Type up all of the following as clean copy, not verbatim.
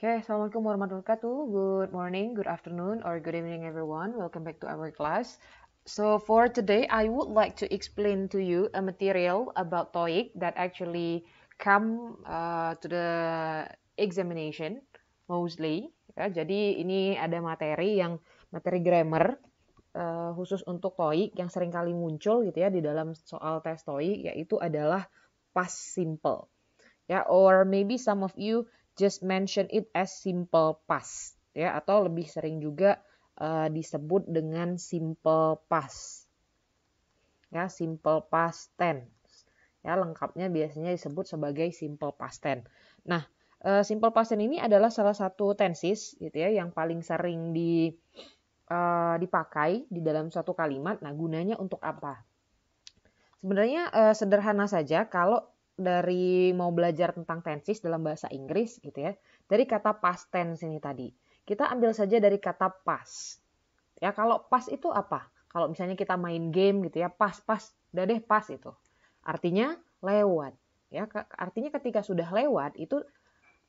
Okay, Assalamualaikum warahmatullahi wabarakatuh. Good morning, good afternoon, or good evening, everyone. Welcome back to our class. So for today, I would like to explain to you a material about TOEIC that actually come to the examination mostly. Ya, jadi ini ada materi grammar khusus untuk TOEIC yang sering kali muncul gitu ya di dalam soal tes TOEIC, yaitu adalah past simple. Ya, or maybe some of you just mention it as simple past, ya, atau lebih sering juga disebut dengan simple past, ya, simple past tense, ya, lengkapnya biasanya disebut sebagai simple past tense. Nah, simple past tense ini adalah salah satu tenses, gitu ya, yang paling sering dipakai di dalam suatu kalimat. Nah, gunanya untuk apa? Sebenarnya sederhana saja kalau dari mau belajar tentang tenses dalam bahasa Inggris gitu ya. Dari kata past tense ini tadi. Kita ambil saja dari kata past. Ya, kalau past itu apa? Kalau misalnya kita main game gitu ya, past, udah deh past itu. Artinya lewat. Ya, artinya ketika sudah lewat itu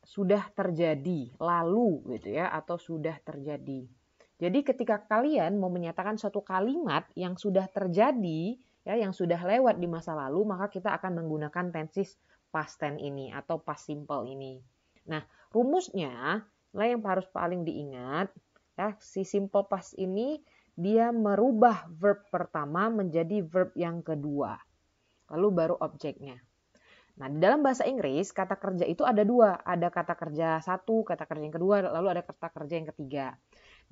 sudah terjadi, lalu gitu ya, atau sudah terjadi. Jadi ketika kalian mau menyatakan suatu kalimat yang sudah terjadi, ya, yang sudah lewat di masa lalu, maka kita akan menggunakan tenses past tense ini atau past simple ini. Nah, rumusnya lah yang harus paling diingat, ya, si simple past ini dia merubah verb pertama menjadi verb yang kedua. Lalu baru objeknya. Nah, di dalam bahasa Inggris, kata kerja itu ada dua. Ada kata kerja satu, kata kerja yang kedua, lalu ada kata kerja yang ketiga.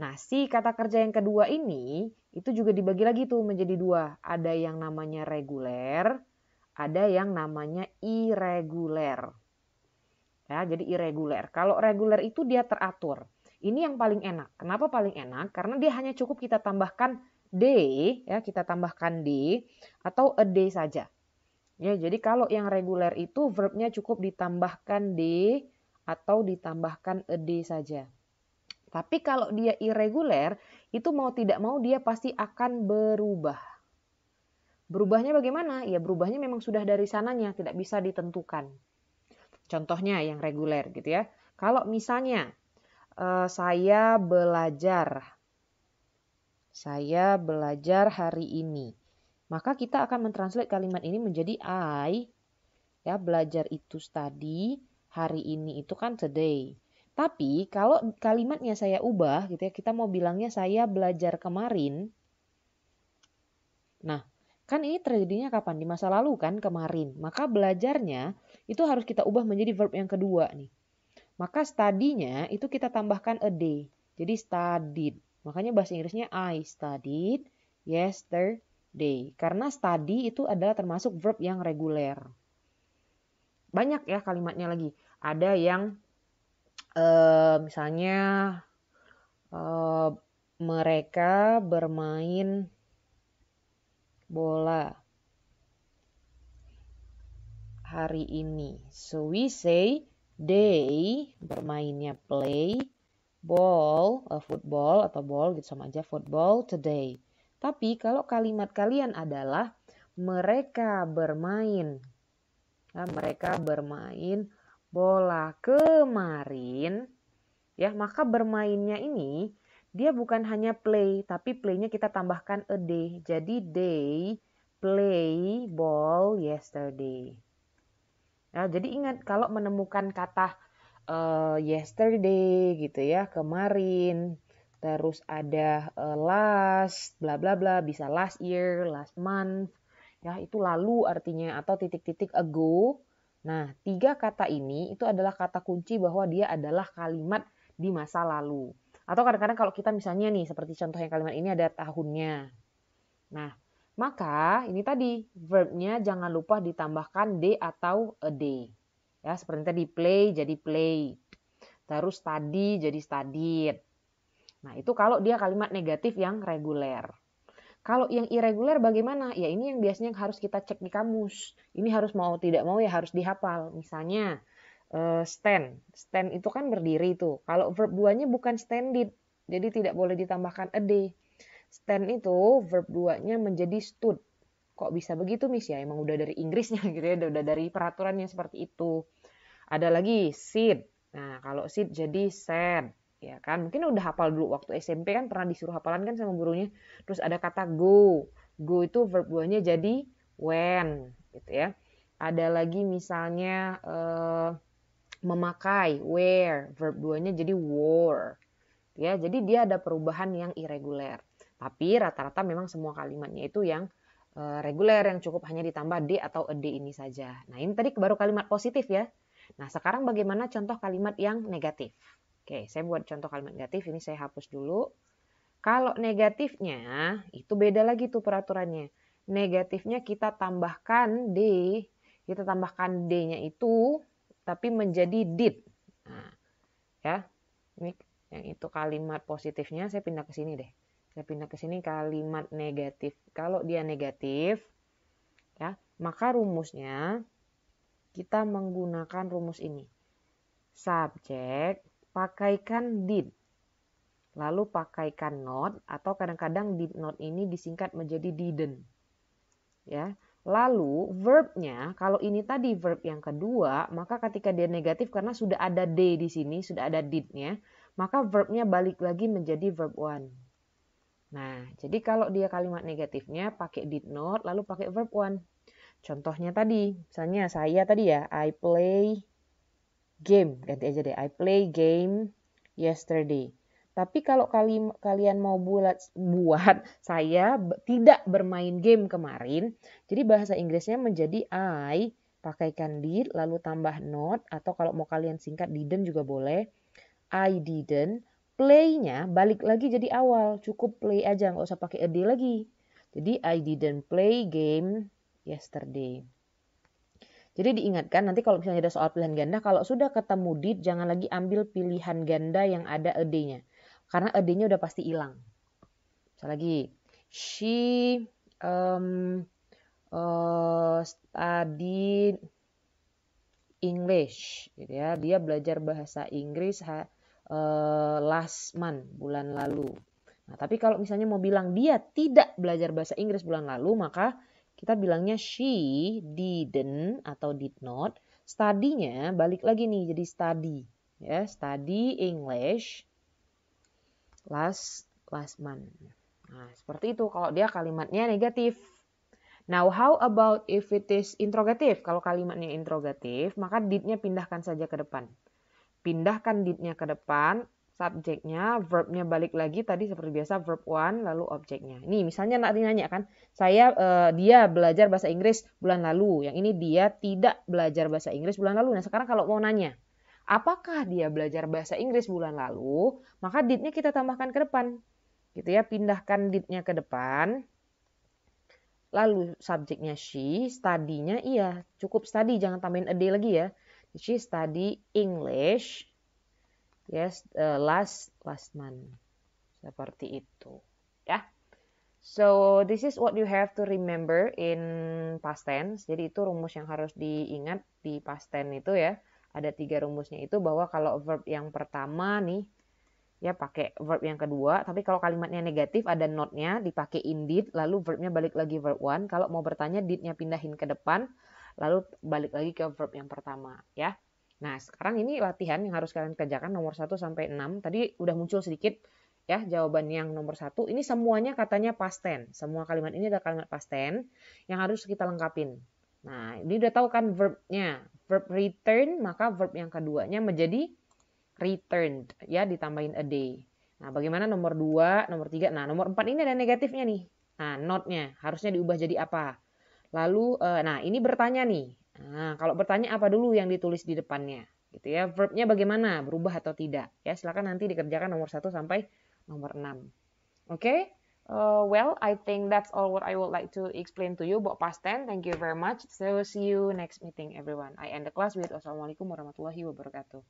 Nah, si kata kerja yang kedua ini, itu juga dibagi lagi tuh menjadi dua. Ada yang namanya reguler, ada yang namanya irregular. Ya, jadi irregular. Kalau reguler itu dia teratur. Ini yang paling enak. Kenapa paling enak? Karena dia hanya cukup kita tambahkan day, ya, kita tambahkan day atau a day saja. Ya, jadi kalau yang reguler itu verbnya cukup ditambahkan d atau ditambahkan ed saja. Tapi kalau dia irreguler, itu mau tidak mau dia pasti akan berubah. Berubahnya bagaimana? Ya berubahnya memang sudah dari sananya, tidak bisa ditentukan. Contohnya yang reguler gitu ya. Kalau misalnya saya belajar hari ini. Maka kita akan mentranslate kalimat ini menjadi I, ya, belajar itu study, hari ini itu kan today. Tapi kalau kalimatnya saya ubah gitu ya, kita mau bilangnya saya belajar kemarin. Nah, kan ini terjadinya kapan? Di masa lalu kan, kemarin. Maka belajarnya itu harus kita ubah menjadi verb yang kedua nih. Maka study-nya itu kita tambahkan a day. Jadi studied. Makanya bahasa Inggrisnya I studied yesterday. Karena study itu adalah termasuk verb yang reguler. Banyak ya kalimatnya lagi. Ada yang misalnya mereka bermain bola hari ini. So we say they bermainnya play ball, football atau ball gitu sama aja football today. Tapi kalau kalimat kalian adalah mereka bermain bola kemarin, ya, maka bermainnya ini dia bukan hanya play, tapi playnya kita tambahkan a day. Jadi they play ball yesterday. Ya, jadi ingat kalau menemukan kata yesterday gitu ya, kemarin, terus ada last, bla bla bla, bisa last year, last month, ya, itu lalu artinya, atau titik-titik ago. Nah, 3 kata ini itu adalah kata kunci bahwa dia adalah kalimat di masa lalu. Atau kadang-kadang kalau kita misalnya nih, seperti contoh yang kalimat ini ada tahunnya. Nah, maka ini tadi verbnya jangan lupa ditambahkan d atau a day. Ya, seperti tadi play jadi play. Terus study jadi studied. Nah, itu kalau dia kalimat negatif yang reguler. Kalau yang irregular bagaimana? Ya ini yang biasanya harus kita cek di kamus. Ini harus mau tidak mau ya harus dihafal. Misalnya stand. Stand itu kan berdiri tuh. Kalau verb 2-nya bukan standing. Jadi tidak boleh ditambahkan a day. Stand itu verb 2-nya menjadi stood. Kok bisa begitu, Miss? Ya emang udah dari Inggrisnya gitu ya. Udah dari peraturannya seperti itu. Ada lagi sit. Nah, kalau sit jadi said. Ya kan, mungkin udah hafal dulu waktu SMP kan pernah disuruh hafalan kan sama gurunya. Terus ada kata go. Go itu verb 2-nya jadi when gitu ya. Ada lagi misalnya memakai, wear, verb 2-nya jadi wore. Ya, jadi dia ada perubahan yang irregular. Tapi rata-rata memang semua kalimatnya itu yang reguler, yang cukup hanya ditambah d atau ed ini saja. Nah, ini tadi baru kalimat positif ya. Nah, sekarang bagaimana contoh kalimat yang negatif? Oke, saya buat contoh kalimat negatif, ini saya hapus dulu. Kalau negatifnya, itu beda lagi tuh peraturannya. Negatifnya kita tambahkan D, kita tambahkan D-nya itu, tapi menjadi did. Nah, ya, ini yang itu kalimat positifnya, saya pindah ke sini deh. Saya pindah ke sini kalimat negatif. Kalau dia negatif, ya, maka rumusnya kita menggunakan rumus ini. Subjek, pakaikan did. Lalu pakaikan not, atau kadang-kadang did not ini disingkat menjadi didn't. Ya. Lalu verbnya, kalau ini tadi verb yang kedua, maka ketika dia negatif karena sudah ada d di sini, sudah ada did-nya, maka verbnya balik lagi menjadi verb one. Nah, jadi kalau dia kalimat negatifnya pakai did not, lalu pakai verb one. Contohnya tadi, misalnya saya tadi ya, I play game, ganti aja deh, I play game yesterday. Tapi kalau kalian mau buat saya tidak bermain game kemarin, jadi bahasa Inggrisnya menjadi I, pakaikan did, lalu tambah not, atau kalau mau kalian singkat didn't juga boleh. I didn't, play-nya balik lagi jadi awal, cukup play aja, nggak usah pakai ed lagi. Jadi I didn't play game yesterday. Jadi diingatkan nanti kalau misalnya ada soal pilihan ganda, kalau sudah ketemu did, jangan lagi ambil pilihan ganda yang ada ed-nya. Karena ed-nya udah pasti hilang. Misal lagi, she studied English, gitu ya. Dia belajar bahasa Inggris last month, bulan lalu. Nah, tapi kalau misalnya mau bilang dia tidak belajar bahasa Inggris bulan lalu, maka kita bilangnya she didn't atau did not. Study-nya balik lagi nih jadi study, ya, study English last month. Nah, seperti itu kalau dia kalimatnya negatif. Now, how about if it is interrogative? Kalau kalimatnya interrogatif, maka did-nya pindahkan saja ke depan. Pindahkan did-nya ke depan, subjeknya, verbnya balik lagi tadi seperti biasa verb one, lalu objeknya. Ini misalnya nanya kan, dia belajar bahasa Inggris bulan lalu. Yang ini dia tidak belajar bahasa Inggris bulan lalu. Nah, sekarang kalau mau nanya, apakah dia belajar bahasa Inggris bulan lalu? Maka did-nya kita tambahkan ke depan. Gitu ya, pindahkan did-nya ke depan. Lalu subjeknya she, study-nya iya, cukup study, jangan tambahin ed lagi ya. She study English, yes, last month. Seperti itu, ya. So this is what you have to remember in past tense. Jadi itu rumus yang harus diingat di past tense itu ya. Ada 3 rumusnya itu, bahwa kalau verb yang pertama nih, ya pakai verb yang kedua, tapi kalau kalimatnya negatif ada not-nya dipakai did, lalu verbnya balik lagi verb one. Kalau mau bertanya, did-nya pindahin ke depan, lalu balik lagi ke verb yang pertama ya. Nah, sekarang ini latihan yang harus kalian kerjakan nomor 1 sampai 6. Tadi udah muncul sedikit ya jawaban yang nomor 1. Ini semuanya katanya past tense. Semua kalimat ini adalah kalimat past tense yang harus kita lengkapin. Nah, ini udah tahu kan verbnya. Verb return, maka verb yang keduanya menjadi returned, ya, ditambahin a day. Nah, bagaimana nomor 2, nomor 3? Nah, nomor 4 ini ada negatifnya nih. Nah, not-nya harusnya diubah jadi apa? Lalu, nah ini bertanya nih. Nah, kalau bertanya apa dulu yang ditulis di depannya? Gitu ya. Verb-nya bagaimana? Berubah atau tidak? Ya, silakan nanti dikerjakan nomor 1 sampai nomor 6. Oke? Well, I think that's all what I would like to explain to you about past tense. Thank you very much. So, see you next meeting, everyone. I end the class with Wassalamualaikum warahmatullahi wabarakatuh.